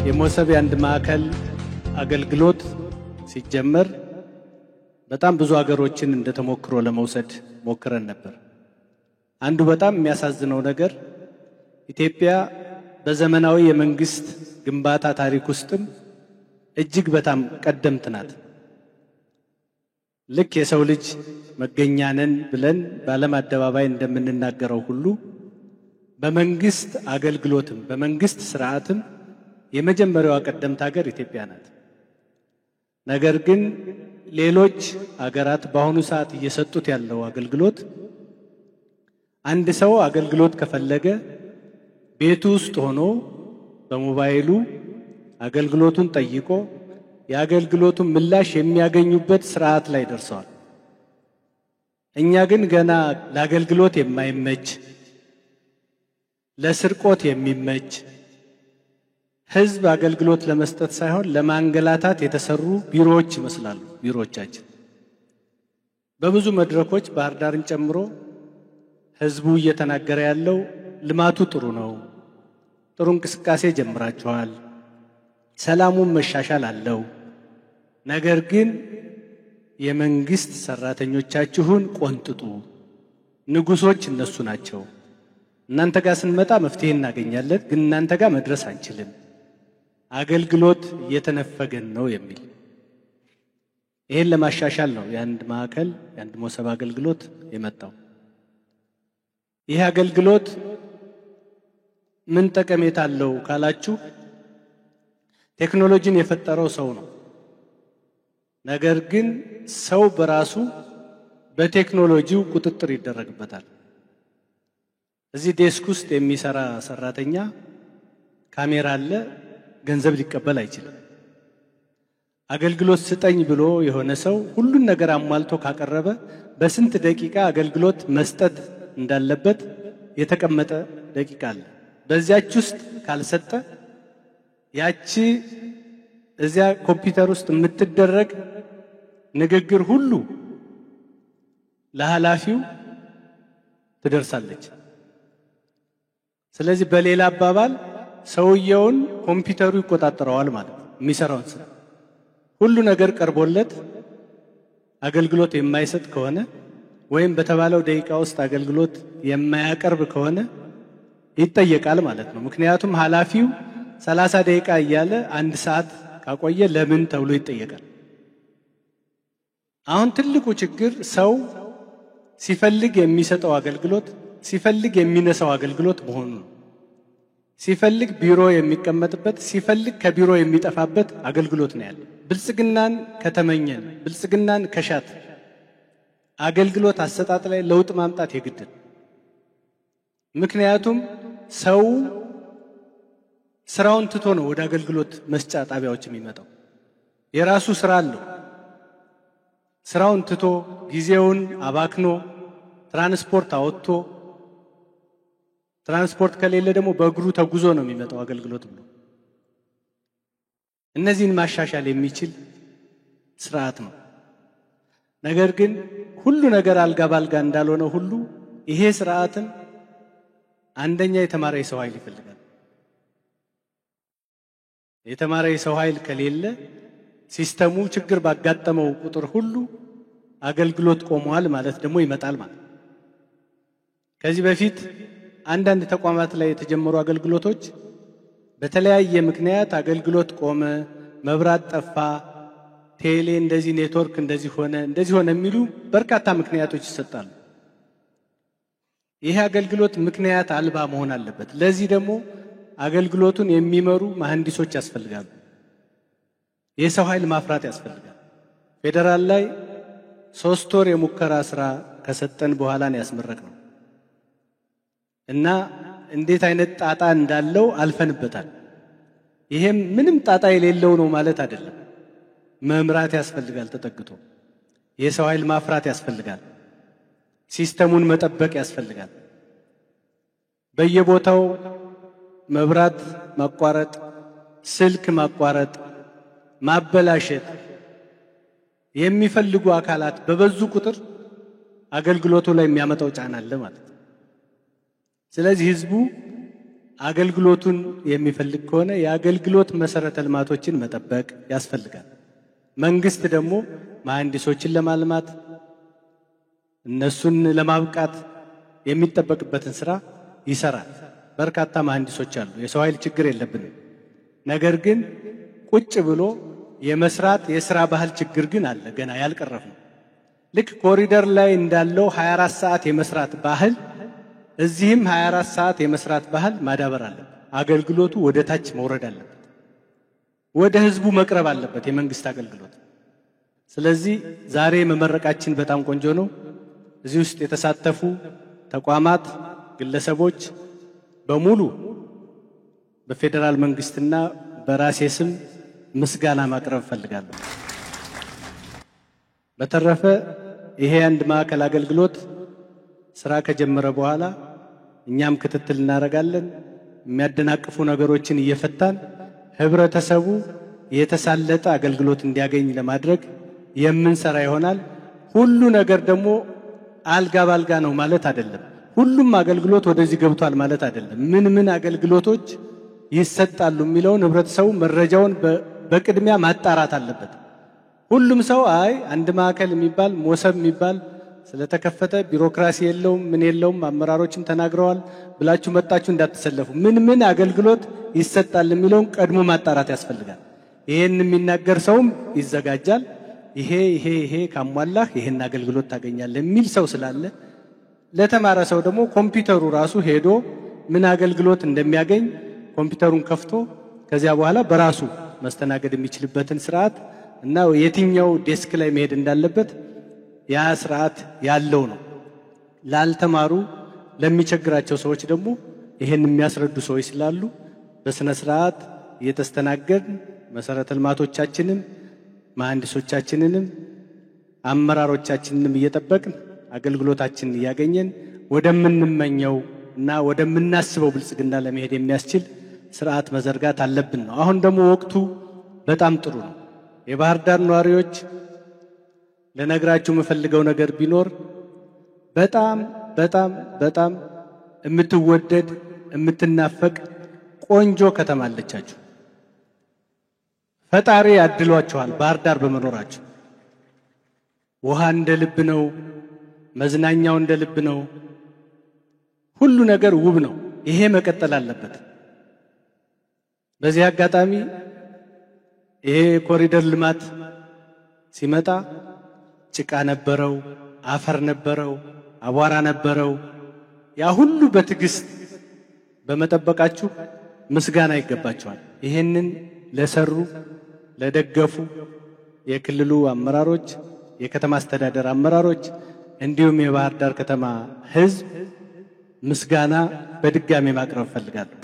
የሞሰብ የአንድ ማዕከል አገልግሎት ሲጀመር በጣም ብዙ ሀገሮችን እንደተሞክሮ ለመውሰድ ሞክረን ነበር። አንዱ በጣም የሚያሳዝነው ነገር ኢትዮጵያ በዘመናዊ የመንግስት ግንባታ ታሪክ ውስጥም እጅግ በጣም ቀደምት ናት። ልክ የሰው ልጅ መገኛ ነን ብለን በዓለም አደባባይ እንደምንናገረው ሁሉ በመንግስት አገልግሎትም በመንግስት ስርዓትም የመጀመሪያዋ ቀደምት ሀገር ኢትዮጵያ ናት። ነገር ግን ሌሎች ሀገራት በአሁኑ ሰዓት እየሰጡት ያለው አገልግሎት አንድ ሰው አገልግሎት ከፈለገ ቤቱ ውስጥ ሆኖ በሞባይሉ አገልግሎቱን ጠይቆ የአገልግሎቱን ምላሽ የሚያገኙበት ስርዓት ላይ ደርሰዋል። እኛ ግን ገና ለአገልግሎት የማይመች ለስርቆት የሚመች ህዝብ አገልግሎት ለመስጠት ሳይሆን ለማንገላታት የተሰሩ ቢሮዎች ይመስላሉ ቢሮዎቻችን። በብዙ መድረኮች ባህር ዳርን ጨምሮ ህዝቡ እየተናገረ ያለው ልማቱ ጥሩ ነው፣ ጥሩ እንቅስቃሴ ጀምራችኋል፣ ሰላሙን መሻሻል አለው፣ ነገር ግን የመንግስት ሰራተኞቻችሁን ቆንጥጡ፣ ንጉሶች እነሱ ናቸው፣ እናንተ ጋር ስንመጣ መፍትሄ እናገኛለን፣ ግን እናንተ ጋር መድረስ አንችልም፣ አገልግሎት እየተነፈገን ነው የሚል ይሄን ለማሻሻል ነው የአንድ ማዕከል የአንድ ሞሰብ አገልግሎት የመጣው። ይህ አገልግሎት ምን ጠቀሜታ አለው ካላችሁ ቴክኖሎጂን የፈጠረው ሰው ነው። ነገር ግን ሰው በራሱ በቴክኖሎጂው ቁጥጥር ይደረግበታል። እዚህ ዴስክ ውስጥ የሚሰራ ሰራተኛ ካሜራ አለ፣ ገንዘብ ሊቀበል አይችልም። አገልግሎት ስጠኝ ብሎ የሆነ ሰው ሁሉን ነገር አሟልቶ ካቀረበ በስንት ደቂቃ አገልግሎት መስጠት እንዳለበት የተቀመጠ ደቂቃ አለ። በዚያች ውስጥ ካልሰጠ ያቺ እዚያ ኮምፒውተር ውስጥ የምትደረግ ንግግር ሁሉ ለኃላፊው ትደርሳለች። ስለዚህ በሌላ አባባል ሰውየውን ኮምፒውተሩ ይቆጣጠረዋል ማለት ነው። የሚሰራውን ስራ ሁሉ ነገር ቀርቦለት አገልግሎት የማይሰጥ ከሆነ ወይም በተባለው ደቂቃ ውስጥ አገልግሎት የማያቀርብ ከሆነ ይጠየቃል ማለት ነው። ምክንያቱም ኃላፊው 30 ደቂቃ እያለ 1 ሰዓት ካቆየ ለምን ተብሎ ይጠየቃል። አሁን ትልቁ ችግር ሰው ሲፈልግ የሚሰጠው አገልግሎት ሲፈልግ የሚነሳው አገልግሎት መሆኑ ነው። ሲፈልግ ቢሮ የሚቀመጥበት ሲፈልግ ከቢሮ የሚጠፋበት አገልግሎት ነው ያለው። ብልጽግናን ከተመኘን ብልጽግናን ከሻት አገልግሎት አሰጣጥ ላይ ለውጥ ማምጣት የግድ ነው። ምክንያቱም ሰው ስራውን ትቶ ነው ወደ አገልግሎት መስጫ ጣቢያዎች የሚመጣው። የራሱ ስራ አለው። ስራውን ትቶ ጊዜውን አባክኖ ትራንስፖርት አወጥቶ ትራንስፖርት ከሌለ ደግሞ በእግሩ ተጉዞ ነው የሚመጣው አገልግሎት ብሎ። እነዚህን ማሻሻል የሚችል ስርዓት ነው። ነገር ግን ሁሉ ነገር አልጋ ባልጋ እንዳልሆነ ሁሉ ይሄ ስርዓትም አንደኛ የተማረ የሰው ኃይል ይፈልጋል። የተማረ የሰው ኃይል ከሌለ ሲስተሙ ችግር ባጋጠመው ቁጥር ሁሉ አገልግሎት ቆሟል ማለት ደግሞ ይመጣል ማለት። ከዚህ በፊት አንዳንድ ተቋማት ላይ የተጀመሩ አገልግሎቶች በተለያየ ምክንያት አገልግሎት ቆመ፣ መብራት ጠፋ፣ ቴሌ እንደዚህ ኔትወርክ እንደዚህ ሆነ የሚሉ በርካታ ምክንያቶች ይሰጣሉ። ይሄ አገልግሎት ምክንያት አልባ መሆን አለበት። ለዚህ ደግሞ አገልግሎቱን የሚመሩ መሐንዲሶች ያስፈልጋሉ። የሰው ኃይል ማፍራት ያስፈልጋል። ፌደራል ላይ 3 ወር የሙከራ ስራ ከሰጠን በኋላ ነው ያስመረቅነው እና እንዴት አይነት ጣጣ እንዳለው አልፈንበታል። ይሄም ምንም ጣጣ የሌለው ነው ማለት አይደለም። መምራት ያስፈልጋል፣ ተጠግቶ የሰው ኃይል ማፍራት ያስፈልጋል፣ ሲስተሙን መጠበቅ ያስፈልጋል። በየቦታው መብራት ማቋረጥ፣ ስልክ ማቋረጥ፣ ማበላሸት የሚፈልጉ አካላት በበዙ ቁጥር አገልግሎቱ ላይ የሚያመጣው ጫና አለ ማለት ነው። ስለዚህ ህዝቡ አገልግሎቱን የሚፈልግ ከሆነ የአገልግሎት መሰረተ ልማቶችን መጠበቅ ያስፈልጋል። መንግስት ደግሞ መሐንዲሶችን ለማልማት እነሱን ለማብቃት የሚጠበቅበትን ስራ ይሰራል። በርካታ መሐንዲሶች አሉ። የሰው ኃይል ችግር የለብንም። ነገር ግን ቁጭ ብሎ የመስራት የሥራ ባህል ችግር ግን አለ፣ ገና ያልቀረፍነው። ልክ ኮሪደር ላይ እንዳለው 24 ሰዓት የመስራት ባህል እዚህም 24 ሰዓት የመስራት ባህል ማዳበር አለበት። አገልግሎቱ ወደ ታች መውረድ አለበት፣ ወደ ህዝቡ መቅረብ አለበት የመንግስት አገልግሎት። ስለዚህ ዛሬ መመረቃችን በጣም ቆንጆ ነው። እዚህ ውስጥ የተሳተፉ ተቋማት፣ ግለሰቦች በሙሉ በፌደራል መንግስትና በራሴ ስም ምስጋና ማቅረብ ፈልጋለሁ። በተረፈ ይሄ አንድ ማዕከል አገልግሎት ስራ ከጀመረ በኋላ እኛም ክትትል እናደርጋለን። የሚያደናቅፉ ነገሮችን እየፈታን ህብረተሰቡ የተሳለጠ አገልግሎት እንዲያገኝ ለማድረግ የምንሰራ ይሆናል። ሁሉ ነገር ደግሞ አልጋ ባልጋ ነው ማለት አይደለም። ሁሉም አገልግሎት ወደዚህ ገብቷል ማለት አይደለም። ምን አገልግሎቶች ይሰጣሉ የሚለውን ህብረተሰቡ መረጃውን በቅድሚያ ማጣራት አለበት። ሁሉም ሰው አይ አንድ ማዕከል የሚባል ሞሰብ የሚባል ስለተከፈተ ቢሮክራሲ የለውም ምን የለውም አመራሮችም ተናግረዋል ብላችሁ መጣችሁ እንዳትሰለፉ። ምን አገልግሎት ይሰጣል የሚለውን ቀድሞ ማጣራት ያስፈልጋል። ይሄን የሚናገር ሰውም ይዘጋጃል። ይሄ ካሟላህ ይሄን አገልግሎት ታገኛለህ የሚል ሰው ስላለ ለተማረ ሰው ደግሞ ኮምፒውተሩ ራሱ ሄዶ ምን አገልግሎት እንደሚያገኝ ኮምፒውተሩን ከፍቶ ከዚያ በኋላ በራሱ መስተናገድ የሚችልበትን ስርዓት እና የትኛው ዴስክ ላይ መሄድ እንዳለበት ያ ስርዓት ያለው ነው። ላልተማሩ ለሚቸግራቸው ሰዎች ደግሞ ይሄን የሚያስረዱ ሰዎች ስላሉ በስነ ስርዓት እየተስተናገድን መሰረተ ልማቶቻችንን መሐንዲሶቻችንንም አመራሮቻችንንም እየጠበቅን አገልግሎታችንን እያገኘን ወደምንመኘው እና ወደምናስበው ብልጽግና ለመሄድ የሚያስችል ስርዓት መዘርጋት አለብን ነው። አሁን ደግሞ ወቅቱ በጣም ጥሩ ነው። የባህር ዳር ነዋሪዎች ለነግራችሁ የምፈልገው ነገር ቢኖር በጣም የምትወደድ የምትናፈቅ ቆንጆ ከተማ አለቻችሁ። ፈጣሪ ያድሏችኋል ባህር ዳር በመኖራችሁ። ውሃ እንደ ልብ ነው፣ መዝናኛው እንደ ልብ ነው፣ ሁሉ ነገር ውብ ነው። ይሄ መቀጠል አለበት። በዚህ አጋጣሚ ይሄ ኮሪደር ልማት ሲመጣ ጭቃ ነበረው፣ አፈር ነበረው፣ አቧራ ነበረው። ያ ሁሉ በትዕግስት በመጠበቃችሁ ምስጋና ይገባችኋል። ይሄንን ለሰሩ ለደገፉ የክልሉ አመራሮች፣ የከተማ አስተዳደር አመራሮች እንዲሁም የባህር ዳር ከተማ ህዝብ ምስጋና በድጋሚ ማቅረብ ፈልጋለሁ።